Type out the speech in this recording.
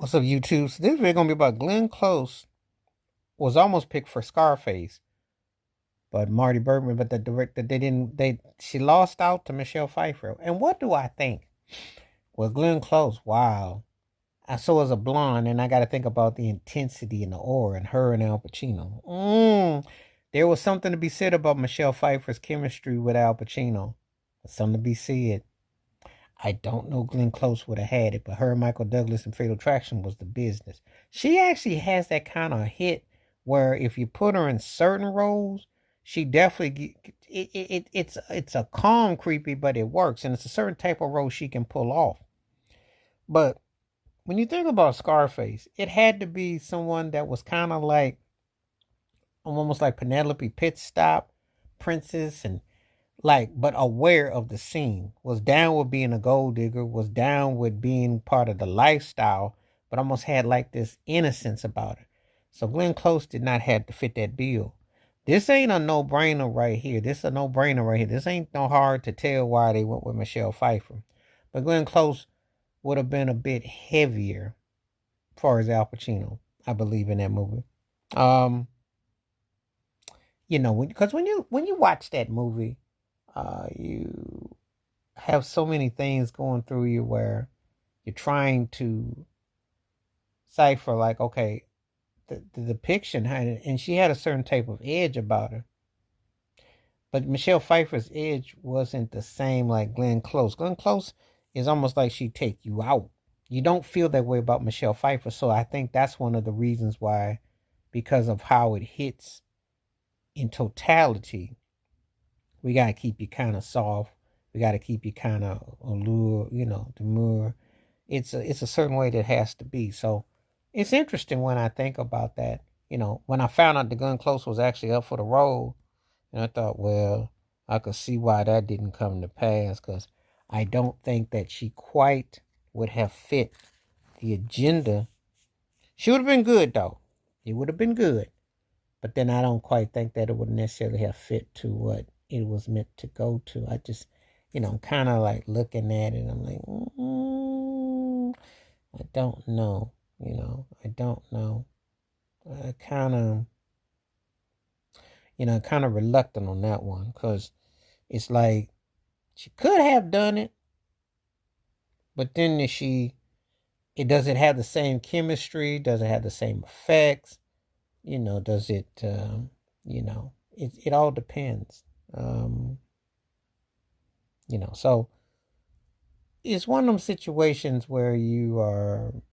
What's up, YouTube? So this video gonna be about Glenn Close was almost picked for Scarface, but Marty Bergman, but the director they didn't she lost out to Michelle Pfeiffer. And what do I think? Well, Glenn Close, wow. I saw as a blonde, and I got to think about the intensity and the aura and her and Al Pacino. There was something to be said about Michelle Pfeiffer's chemistry with Al Pacino. Something to be said. I don't know Glenn Close would have had it, but her and Michael Douglas in Fatal Attraction was the business. She actually has that kind of hit where if you put her in certain roles, she definitely it's a calm creepy, but it works, and it's a certain type of role she can pull off. But when you think about Scarface, it had to be someone that was kind of like almost like Penelope Pitstop, Princess, and like, but aware of the scene, was down with being a gold digger, was down with being part of the lifestyle, but almost had like this innocence about it. So Glenn Close did not have to fit that bill. This ain't a no-brainer right here. This is a no-brainer right here. This ain't no hard to tell why they went with Michelle Pfeiffer. But Glenn Close would have been a bit heavier as far as Al Pacino, I believe, in that movie. Because when you watch that movie, you have so many things going through you where you're trying to cipher, like, okay, the depiction had it, and she had a certain type of edge about her. But Michelle Pfeiffer's edge wasn't the same like Glenn Close. Glenn Close is almost like she'd take you out. You don't feel that way about Michelle Pfeiffer. So I think that's one of the reasons why, because of how it hits in totality, we got to keep you kind of soft. We got to keep you kind of allure, demure. It's a certain way that has to be. So it's interesting when I think about that. When I found out the Glenn Close was actually up for the role, and I thought, well, I could see why that didn't come to pass, because I don't think that she quite would have fit the agenda. She would have been good, though. It would have been good. But then I don't quite think that it would necessarily have fit to what it was meant to go to. I just, kind of like looking at it. I'm like, I don't know. I don't know. I kind of reluctant on that one, because it's like she could have done it, but then it doesn't have the same chemistry, doesn't have the same effects. Does it? It all depends. So it's one of them situations where you are